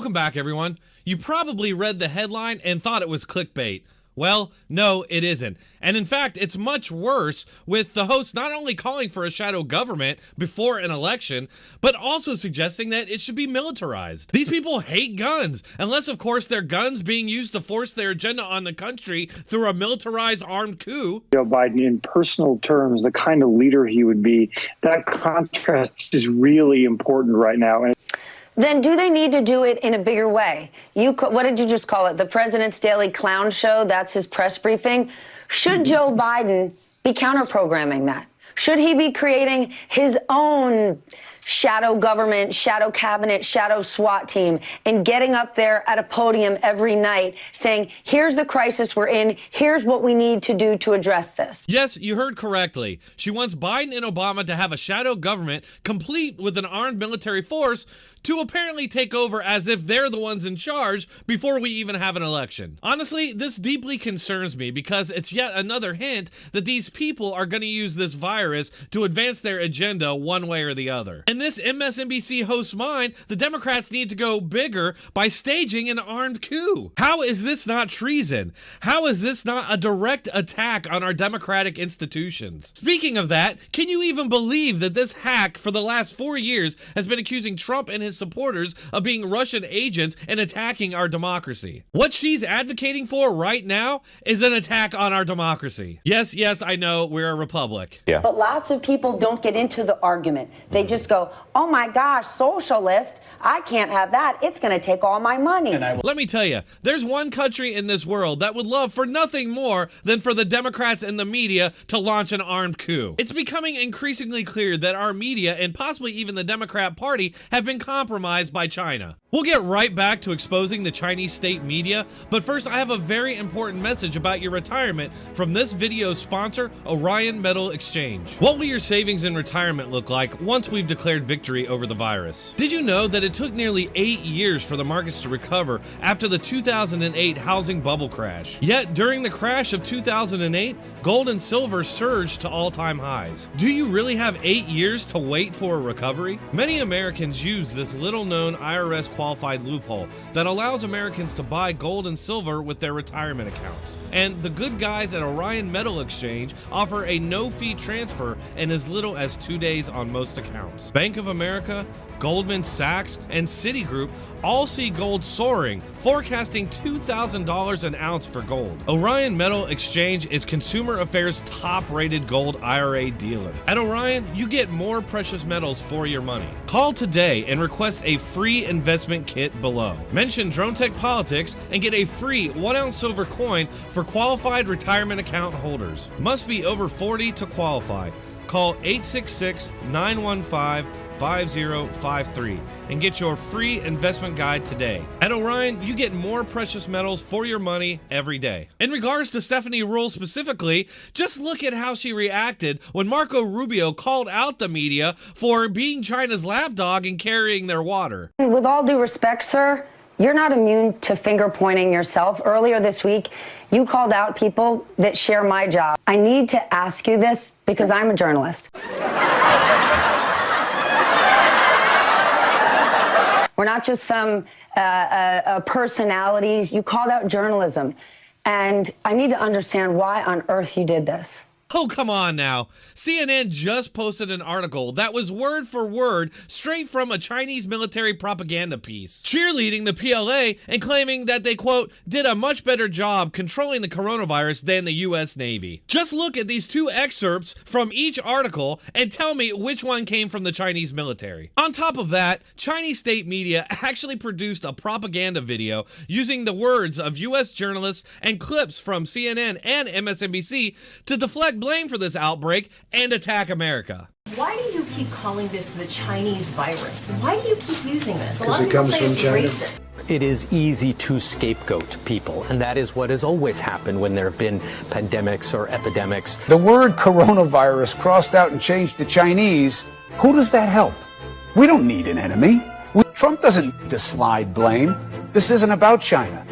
Welcome back, everyone. You probably read the headline and thought it was clickbait. Well, no, it isn't. And in fact, it's much worse, with the host not only calling for a shadow government before an election, but also suggesting that it should be militarized. These people hate guns, unless of course they're guns being used to force their agenda on the country through a militarized armed coup. Joe Biden, in personal terms, the kind of leader he would be, that contrast is really important right now. Then do they need to do it in a bigger way? What did you just call it? The President's Daily Clown Show? That's his press briefing. Should Joe Biden be counter-programming that? Should he be creating his own shadow government, shadow cabinet, shadow SWAT team, and getting up there at a podium every night saying, here's the crisis we're in, here's what we need to do to address this? Yes, you heard correctly. She wants Biden and Obama to have a shadow government complete with an armed military force to apparently take over as if they're the ones in charge before we even have an election. Honestly, this deeply concerns me because it's yet another hint that these people are going to use this virus to advance their agenda one way or the other. In this MSNBC host's mind, the Democrats need to go bigger by staging an armed coup. How is this not treason? How is this not a direct attack on our democratic institutions? Speaking of that, can you even believe that this hack for the last 4 years has been accusing Trump and his supporters of being Russian agents and attacking our democracy? What she's advocating for right now is an attack on our democracy. Yes, I know we're a republic. Yeah. But lots of people don't get into the argument. They just go, oh my gosh, socialist, I can't have that. It's going to take all my money. Let me tell you, there's one country in this world that would love for nothing more than for the Democrats and the media to launch an armed coup. It's becoming increasingly clear that our media and possibly even the Democrat Party have been compromised by China. We'll get right back to exposing the Chinese state media, but first I have a very important message about your retirement from this video's sponsor, Orion Metal Exchange. What will your savings in retirement look like once we've declared victory over the virus? Did you know that it took nearly 8 years for the markets to recover after the 2008 housing bubble crash? Yet during the crash of 2008, gold and silver surged to all-time highs. Do you really have 8 years to wait for a recovery? Many Americans use this little-known IRS qualified loophole that allows Americans to buy gold and silver with their retirement accounts. And the good guys at Orion Metal Exchange offer a no-fee transfer in as little as 2 days on most accounts. Bank of America, Goldman Sachs, and Citigroup all see gold soaring, forecasting $2,000 an ounce for gold. Orion Metal Exchange is Consumer Affairs' top-rated gold IRA dealer. At Orion, you get more precious metals for your money. Call today and request a free investment kit below. Mention DronetekPolitics and get a free 1-ounce silver coin for qualified retirement account holders. Must be over 40 to qualify. Call 866-915-5053 and get your free investment guide today. At Orion, you get more precious metals for your money every day. In regards to Stephanie Ruhle specifically, just look at how she reacted when Marco Rubio called out the media for being China's lapdog and carrying their water. With all due respect, sir, you're not immune to finger pointing yourself. Earlier this week, you called out people that share my job. I need to ask you this because I'm a journalist. We're not just some personalities. You called out journalism. And I need to understand why on earth you did this. Oh, come on now. CNN just posted an article that was word for word straight from a Chinese military propaganda piece, cheerleading the PLA and claiming that they, quote, did a much better job controlling the coronavirus than the U.S. Navy. Just look at these two excerpts from each article and tell me which one came from the Chinese military. On top of that, Chinese state media actually produced a propaganda video using the words of U.S. journalists and clips from CNN and MSNBC to deflect blame for this outbreak and attack America. Why do you keep calling this the Chinese virus? Why do you keep using this? A Because lot of it people comes say from it's China. racist. It is easy to scapegoat people, and that is what has always happened when there have been pandemics or epidemics. The word coronavirus crossed out and changed to Chinese. Who does that help? We don't need an enemy. Trump doesn't need to slide blame. This isn't about China.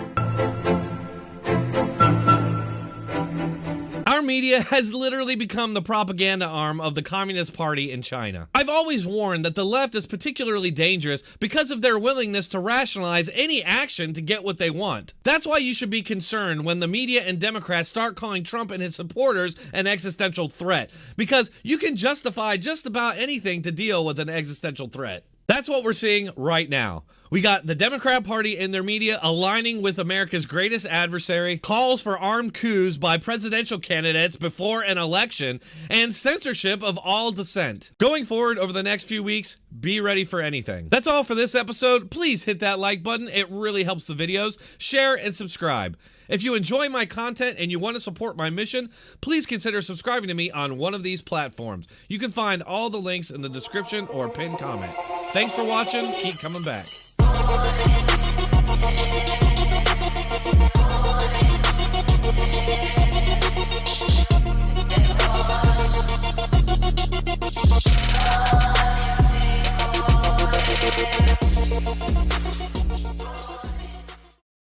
Our media has literally become the propaganda arm of the Communist Party in China. I've always warned that the left is particularly dangerous because of their willingness to rationalize any action to get what they want. That's why you should be concerned when the media and Democrats start calling Trump and his supporters an existential threat, because you can justify just about anything to deal with an existential threat. That's what we're seeing right now. We got the Democrat Party and their media aligning with America's greatest adversary, calls for armed coups by presidential candidates before an election, and censorship of all dissent. Going forward over the next few weeks, be ready for anything. That's all for this episode. Please hit that like button. It really helps the videos. Share and subscribe. If you enjoy my content and you want to support my mission, please consider subscribing to me on one of these platforms. You can find all the links in the description or pinned comment. Thanks for watching. Keep coming back.